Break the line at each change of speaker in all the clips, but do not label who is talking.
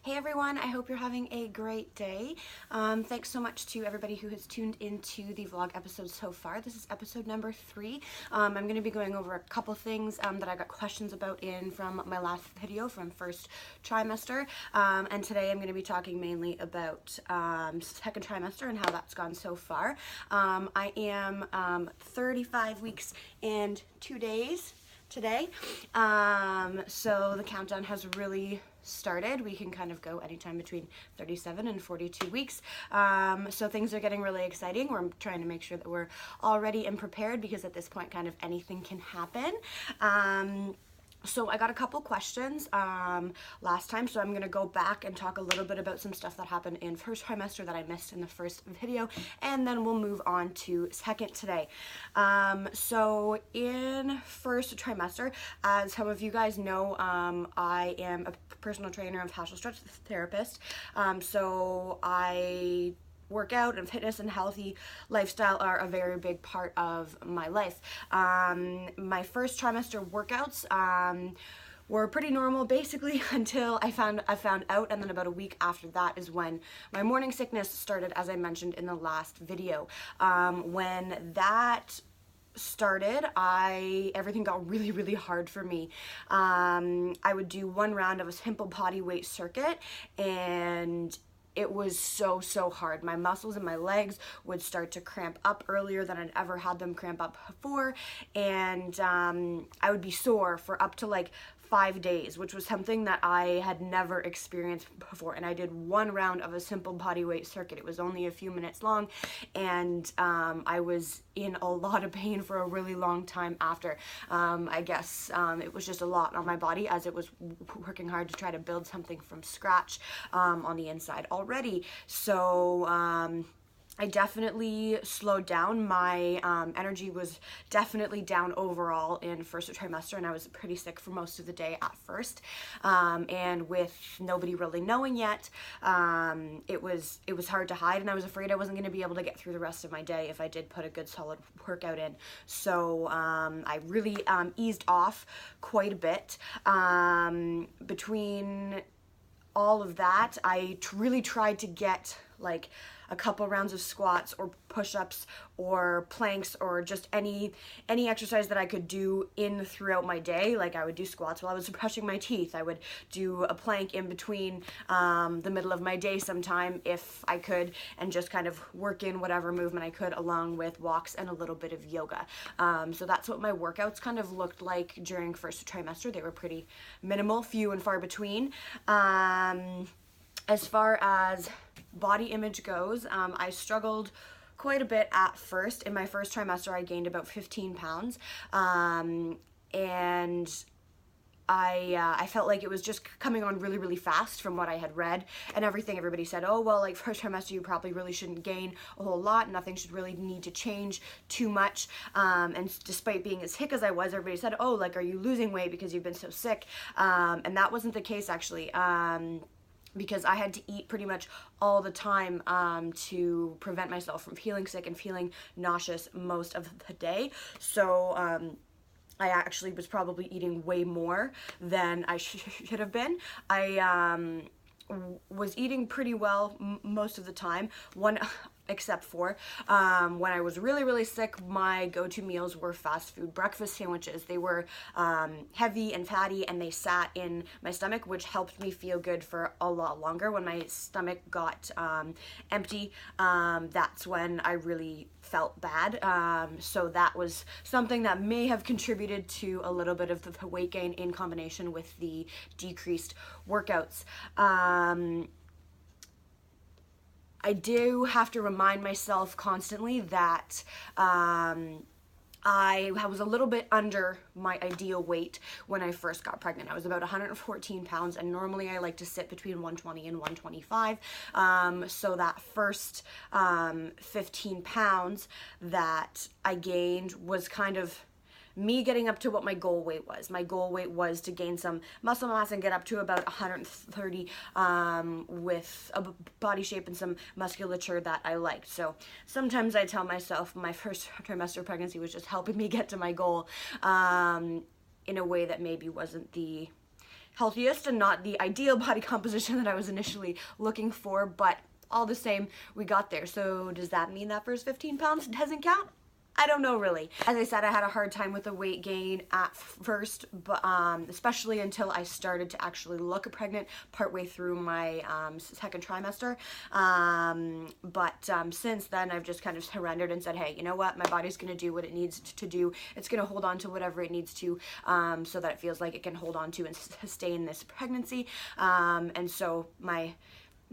Hey everyone, I hope you're having a great day. Thanks so much to everybody who has tuned into the vlog episode so far. This is episode number 3. I'm going to be going over a couple things that I got questions about from my last video from first trimester. And today I'm going to be talking mainly about second trimester and how that's gone so far. I am 35 weeks and 2 days today. So the countdown has really started. We can kind of go anytime between 37 and 42 weeks. So things are getting really exciting. We're trying to make sure that we're all ready and prepared because at this point kind of anything can happen. So I got a couple questions last time, so I'm going to go back and talk a little bit about some stuff that happened in first trimester that I missed in the first video, and then we'll move on to second today. So in first trimester, as some of you guys know, I am a personal trainer and fascial stretch therapist, so I workout and fitness and healthy lifestyle are a very big part of my life. My first trimester workouts were pretty normal basically until I found out, and then about a week after that is when my morning sickness started, as I mentioned in the last video. When that started, everything got really hard for me. I would do one round of a simple body weight circuit, and it was so hard. My muscles in my legs would start to cramp up earlier than I'd ever had them cramp up before, and I would be sore for up to like 5 days, which was something that I had never experienced before. And I did one round of a simple body weight circuit. It was only a few minutes long, and I was in a lot of pain for a really long time after. I guess it was just a lot on my body as it was working hard to try to build something from scratch on the inside already. So I definitely slowed down. My energy was definitely down overall in first trimester, and I was pretty sick for most of the day at first. And with nobody really knowing yet, it was hard to hide, and I was afraid I wasn't going to be able to get through the rest of my day if I did put a good solid workout in. So I really eased off quite a bit. Between all of that, I really tried to get like a couple rounds of squats or push-ups or planks or just any exercise that I could do in throughout my day. Like I would do squats while I was brushing my teeth. I would do a plank in between the middle of my day sometime if I could, and just kind of work in whatever movement I could, along with walks and a little bit of yoga. So that's what my workouts kind of looked like during first trimester. They were pretty minimal, few and far between. As far as body image goes, I struggled quite a bit at first. In my first trimester, I gained about 15 pounds, and I felt like it was just coming on really fast from what I had read and everything. Everybody said, oh, well, like first trimester, you probably really shouldn't gain a whole lot. Nothing should really need to change too much. And despite being as sick as I was, everybody said, oh, like, are you losing weight because you've been so sick? And that wasn't the case, actually. Because I had to eat pretty much all the time to prevent myself from feeling sick and feeling nauseous most of the day. So I actually was probably eating way more than I should have been. I was eating pretty well most of the time, except for when I was really sick. My go-to meals were fast food breakfast sandwiches. They were heavy and fatty, and they sat in my stomach, which helped me feel good for a lot longer. When my stomach got empty, that's when I really felt bad. So that was something that may have contributed to a little bit of the weight gain in combination with the decreased workouts. I do have to remind myself constantly that I was a little bit under my ideal weight when I first got pregnant. I was about 114 pounds, and normally I like to sit between 120 and 125. So that first 15 pounds that I gained was kind of me getting up to what my goal weight was. My goal weight was to gain some muscle mass and get up to about 130 with a body shape and some musculature that I liked. So sometimes I tell myself my first trimester pregnancy was just helping me get to my goal in a way that maybe wasn't the healthiest and not the ideal body composition that I was initially looking for, but all the same, we got there. So does that mean that first 15 pounds doesn't count? I don't know really. As I said, I had a hard time with the weight gain at first, but especially until I started to actually look pregnant partway through my second trimester. But since then, I've just kind of surrendered and said, hey, you know what? My body's going to do what it needs to do. It's going to hold on to whatever it needs to, so that it feels like it can hold on to and sustain this pregnancy. And so my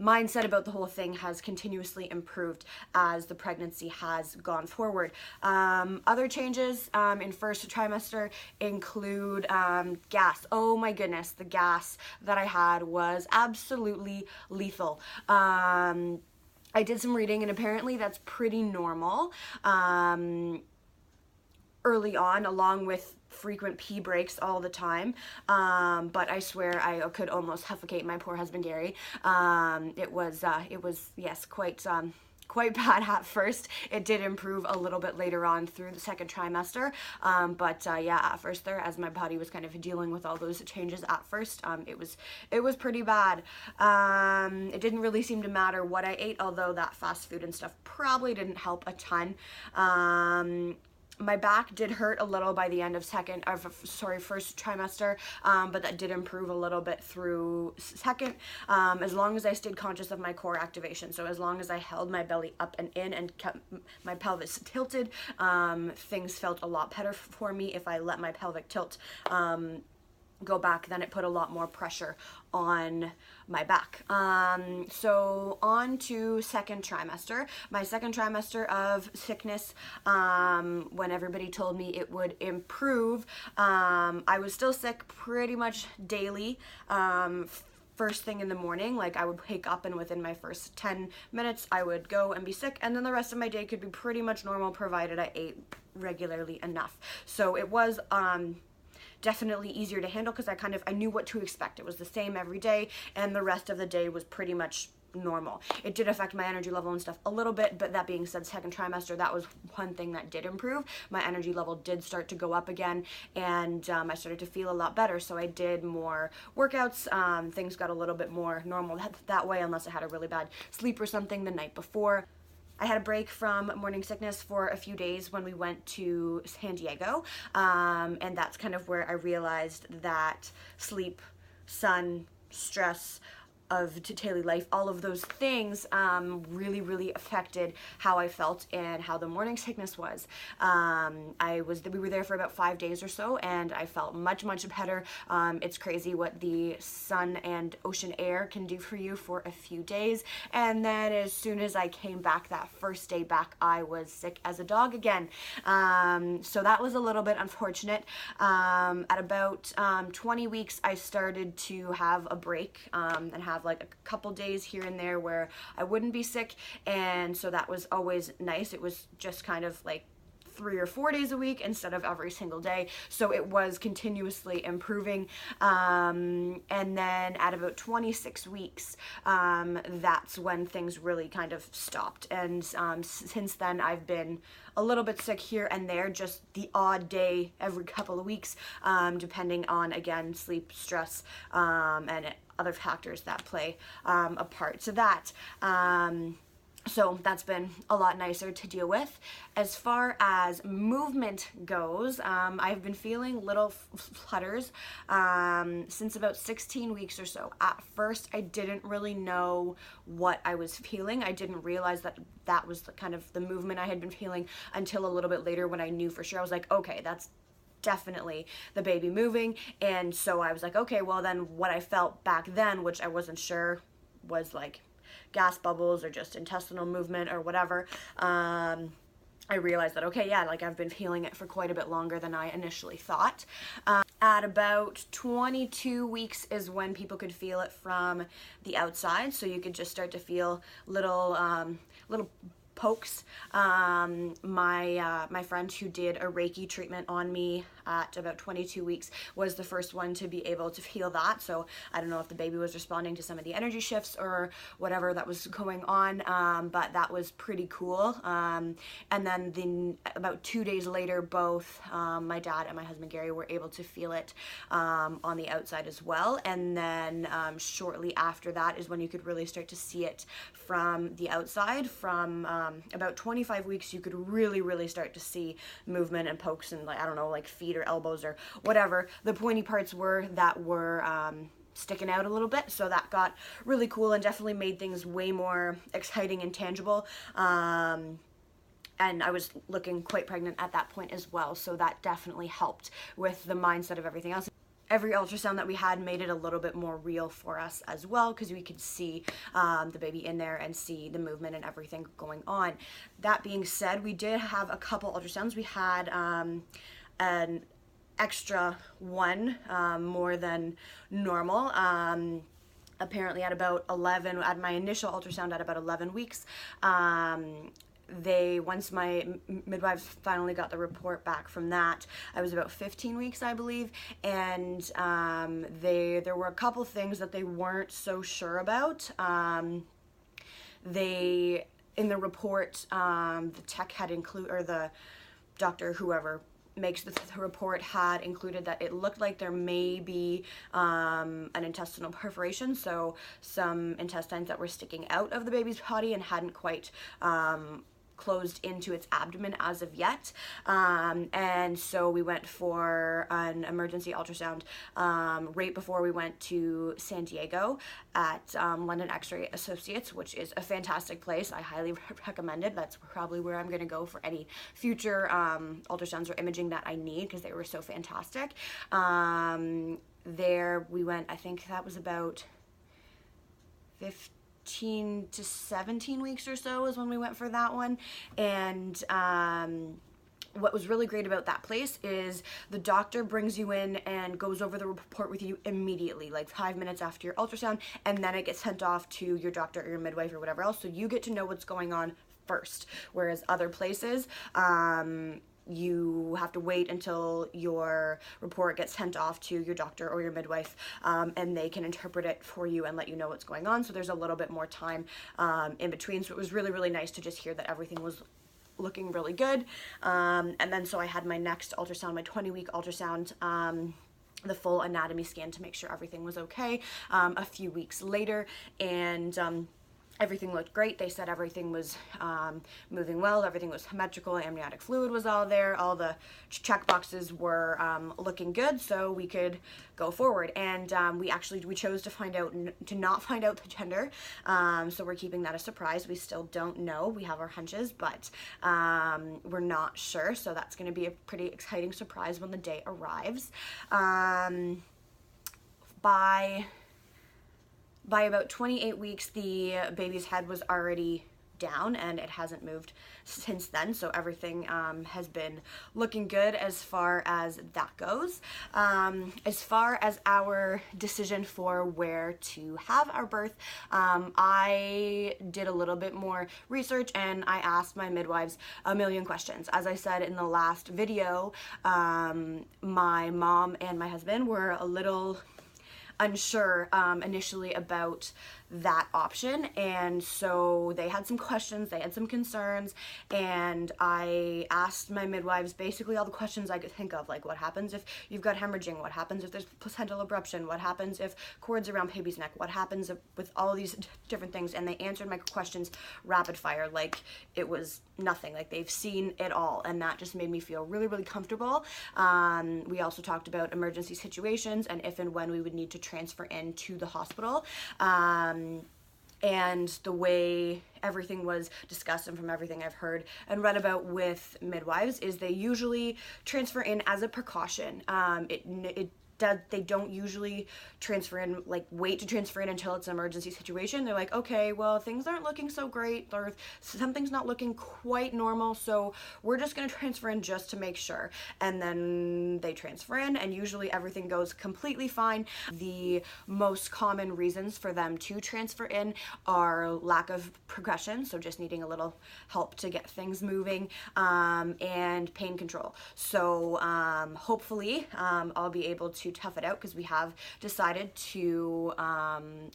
mindset about the whole thing has continuously improved as the pregnancy has gone forward. Other changes in first trimester include gas. Oh my goodness, the gas that I had was absolutely lethal. I did some reading, and apparently that's pretty normal early on, along with frequent pee breaks all the time, but I swear I could almost suffocate my poor husband Gary. It was yes, quite bad at first. It did improve a little bit later on through the second trimester, but yeah, at first there, as my body was kind of dealing with all those changes at first, it was pretty bad. It didn't really seem to matter what I ate, although that fast food and stuff probably didn't help a ton. My back did hurt a little by the end of first trimester, but that did improve a little bit through second, as long as I stayed conscious of my core activation. So as long as I held my belly up and in and kept my pelvis tilted, things felt a lot better for me. If I let my pelvic tilt go back, then it put a lot more pressure on my back. So on to second trimester. My second trimester of sickness, when everybody told me it would improve, I was still sick pretty much daily. First thing in the morning, like I would wake up and within my first 10 minutes I would go and be sick, and then the rest of my day could be pretty much normal provided I ate regularly enough. So it was definitely easier to handle because I knew what to expect. It was the same every day, and the rest of the day was pretty much normal. It did affect my energy level and stuff a little bit, but that being said, second trimester, that was one thing that did improve. My energy level did start to go up again, and I started to feel a lot better. So I did more workouts. Things got a little bit more normal that way, unless I had a really bad sleep or something the night before. I had a break from morning sickness for a few days when we went to San Diego, and that's kind of where I realized that sleep, sun, stress of daily life, all of those things really affected how I felt and how the morning sickness was. We were there for about 5 days or so, and I felt much better. It's crazy what the sun and ocean air can do for you for a few days, and then as soon as I came back, that first day back, I was sick as a dog again. So that was a little bit unfortunate. At about 20 weeks, I started to have a break and have like a couple days here and there where I wouldn't be sick, and so that was always nice. It was just kind of like 3 or 4 days a week instead of every single day, so it was continuously improving. And then at about 26 weeks, that's when things really kind of stopped, and since then I've been a little bit sick here and there, just the odd day every couple of weeks, depending on, again, sleep, stress, and other factors that play a part to that. So that's been a lot nicer to deal with. As far as movement goes, I've been feeling little flutters since about 16 weeks or so. At first, I didn't really know what I was feeling. I didn't realize that that was kind of the movement I had been feeling until a little bit later, when I knew for sure. I was like, okay, that's definitely the baby moving. And so I was like, okay, well then what I felt back then, which I wasn't sure was like gas bubbles or just intestinal movement or whatever, I realized that, okay, yeah, like I've been feeling it for quite a bit longer than I initially thought. At about 22 weeks is when people could feel it from the outside, so you could just start to feel little pokes. My friend who did a Reiki treatment on me at about 22 weeks was the first one to be able to feel that. So I don't know if the baby was responding to some of the energy shifts or whatever that was going on, but that was pretty cool. And then about 2 days later, both my dad and my husband Gary were able to feel it on the outside as well. And then shortly after that is when you could really start to see it from the outside. From about 25 weeks, you could really start to see movement and pokes and, like, I don't know, like feet or elbows or whatever the pointy parts were that were sticking out a little bit. So that got really cool and definitely made things way more exciting and tangible. And I was looking quite pregnant at that point as well, so that definitely helped with the mindset of everything else. Every ultrasound that we had made it a little bit more real for us as well, because we could see the baby in there and see the movement and everything going on. That being said, we did have a couple ultrasounds. We had an extra one, more than normal. Apparently at about 11, at my initial ultrasound at about 11 weeks, once my midwives finally got the report back from that, I was about 15 weeks, I believe, and there were a couple things that they weren't so sure about. In the report, the tech had or the doctor, whoever makes the report, had included that it looked like there may be an intestinal perforation, so some intestines that were sticking out of the baby's body and hadn't quite closed into its abdomen as of yet, and so we went for an emergency ultrasound right before we went to San Diego at London X-Ray Associates, which is a fantastic place. I highly recommend it. That's probably where I'm going to go for any future ultrasounds or imaging that I need, because they were so fantastic. There we went, I think that was about 15 to 17 weeks or so is when we went for that one. And what was really great about that place is the doctor brings you in and goes over the report with you immediately, like 5 minutes after your ultrasound, and then it gets sent off to your doctor or your midwife or whatever else, so you get to know what's going on first. Whereas other places, you have to wait until your report gets sent off to your doctor or your midwife, and they can interpret it for you and let you know what's going on. So there's a little bit more time in between. So it was really nice to just hear that everything was looking really good. And then so I had my next ultrasound, my 20-week ultrasound, the full anatomy scan to make sure everything was okay, a few weeks later, and everything looked great. They said everything was moving well, everything was symmetrical, amniotic fluid was all there, all the check boxes were looking good, so we could go forward. And we chose to not find out the gender, so we're keeping that a surprise. We still don't know. We have our hunches, but we're not sure, so that's going to be a pretty exciting surprise when the day arrives. By about 28 weeks, the baby's head was already down, and it hasn't moved since then, so everything has been looking good as far as that goes. As far as our decision for where to have our birth, I did a little bit more research, and I asked my midwives a million questions. As I said in the last video, my mom and my husband were a little unsure initially about that option, and so they had some questions, they had some concerns, and I asked my midwives basically all the questions I could think of, like what happens if you've got hemorrhaging, what happens if there's placental abruption, what happens if cords around baby's neck, what happens with all these different things, and they answered my questions rapid fire like it was nothing, like they've seen it all, and that just made me feel really comfortable. We also talked about emergency situations and if and when we would need to transfer into the hospital. And the way everything was discussed, and from everything I've heard and read about with midwives, is they usually transfer in as a precaution. It they don't usually transfer in, like wait to transfer in until it's an emergency situation. They're like, okay, well, things aren't looking so great, or something's not looking quite normal, so we're just going to transfer in just to make sure. And then they transfer in, and usually everything goes completely fine. The most common reasons for them to transfer in are lack of progression, so just needing a little help to get things moving, and pain control. So hopefully I'll be able to tough it out, because we have decided to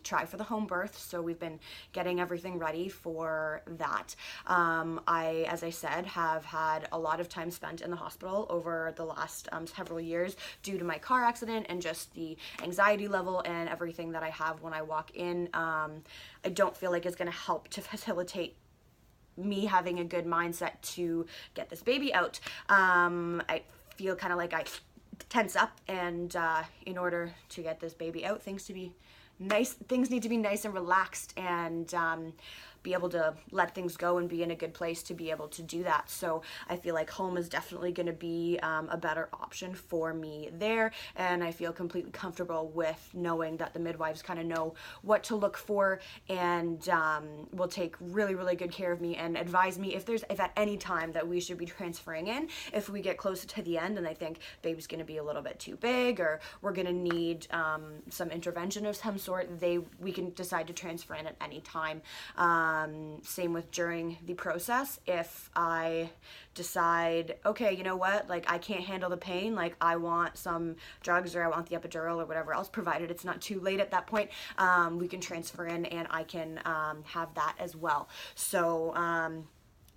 try for the home birth, so we've been getting everything ready for that. As I said, have had a lot of time spent in the hospital over the last several years due to my car accident and just the anxiety level and everything that I have when I walk in. I don't feel like it's going to help to facilitate me having a good mindset to get this baby out. I feel kind of like I tense up, and in order to get this baby out, things need to be nice and relaxed, and be able to let things go and be in a good place to be able to do that. So I feel like home is definitely going to be a better option for me there, and I feel completely comfortable with knowing that the midwives kind of know what to look for, and will take really, really good care of me and advise me if at any time that we should be transferring in. If we get closer to the end and I think baby's going to be a little bit too big, or we're going to need some intervention of some sort, we can decide to transfer in at any time. Same with during the process. If I decide, okay, you know what, like I can't handle the pain, like I want some drugs, or I want the epidural, or whatever else, provided it's not too late at that point, we can transfer in, and I can have that as well. So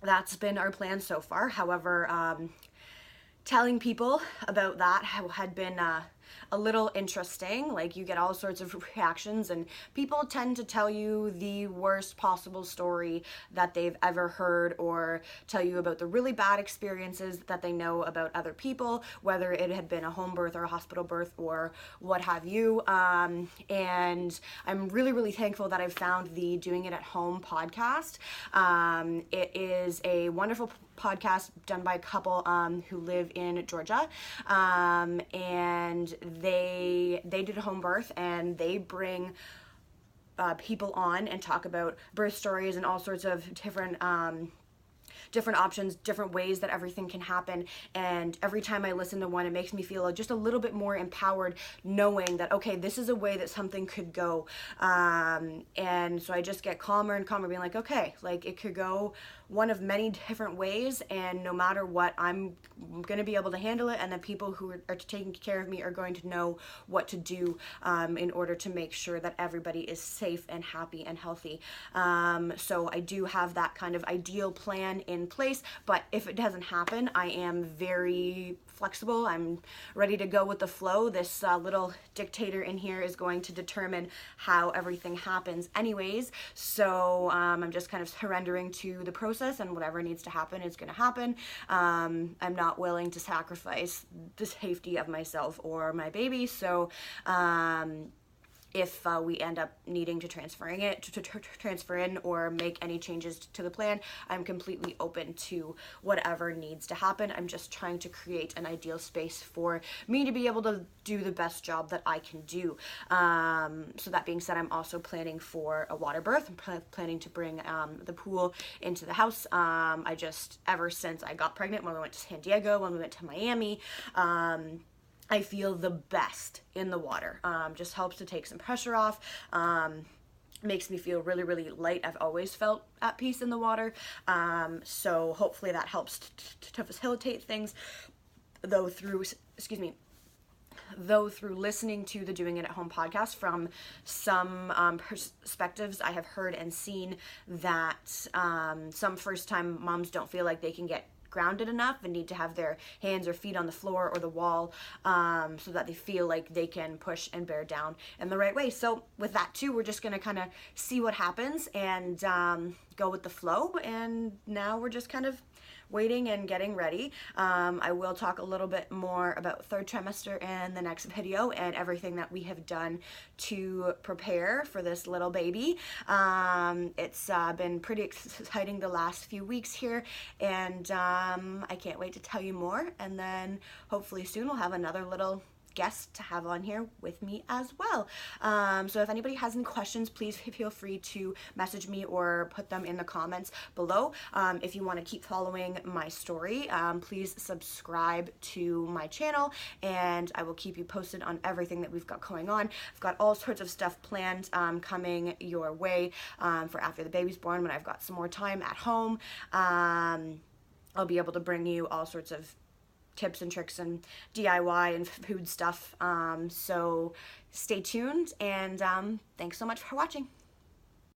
that's been our plan so far. However, telling people about that had been a little interesting. Like, you get all sorts of reactions, and people tend to tell you the worst possible story that they've ever heard, or tell you about the really bad experiences that they know about other people, whether it had been a home birth or a hospital birth or what have you. And I'm really, really thankful that I've found the Doing It at Home podcast. It is a wonderful podcast done by a couple who live in Georgia, and they did a home birth, and they bring people on and talk about birth stories and all sorts of different options, different ways that everything can happen. And every time I listen to one, it makes me feel just a little bit more empowered, knowing that, okay, this is a way that something could go. And so I just get calmer and calmer, being like, okay, like it could go one of many different ways, and no matter what, I'm going to be able to handle it, and the people who are taking care of me are going to know what to do in order to make sure that everybody is safe and happy and healthy. So I do have that kind of ideal plan in place, but if it doesn't happen, I am very flexible. I'm ready to go with the flow. This little dictator in here is going to determine how everything happens anyways. So I'm just kind of surrendering to the process, and whatever needs to happen is going to happen. I'm not willing to sacrifice the safety of myself or my baby. So if we end up needing to transfer in or make any changes to the plan, I'm completely open to whatever needs to happen. I'm just trying to create an ideal space for me to be able to do the best job that I can do. So that being said, I'm also planning for a water birth. I'm planning to bring the pool into the house. Ever since I got pregnant, when we went to San Diego, when we went to Miami, I feel the best in the water. Just helps to take some pressure off. Makes me feel really, really light. I've always felt at peace in the water. So hopefully that helps to facilitate things. Though through listening to the Doing It at Home podcast, from some perspectives I have heard and seen, that some first-time moms don't feel like they can get grounded enough and need to have their hands or feet on the floor or the wall, so that they feel like they can push and bear down in the right way. So with that too, we're just going to kind of see what happens and go with the flow. And now we're just kind of waiting and getting ready. I will talk a little bit more about third trimester in the next video, and everything that we have done to prepare for this little baby. It's been pretty exciting the last few weeks here, and I can't wait to tell you more. And then hopefully soon we'll have another little guests to have on here with me as well. So if anybody has any questions, please feel free to message me or put them in the comments below. If you want to keep following my story, please subscribe to my channel, and I will keep you posted on everything that we've got going on. I've got all sorts of stuff planned coming your way for after the baby's born, when I've got some more time at home. I'll be able to bring you all sorts of tips and tricks and DIY and food stuff. So stay tuned, and thanks so much for watching.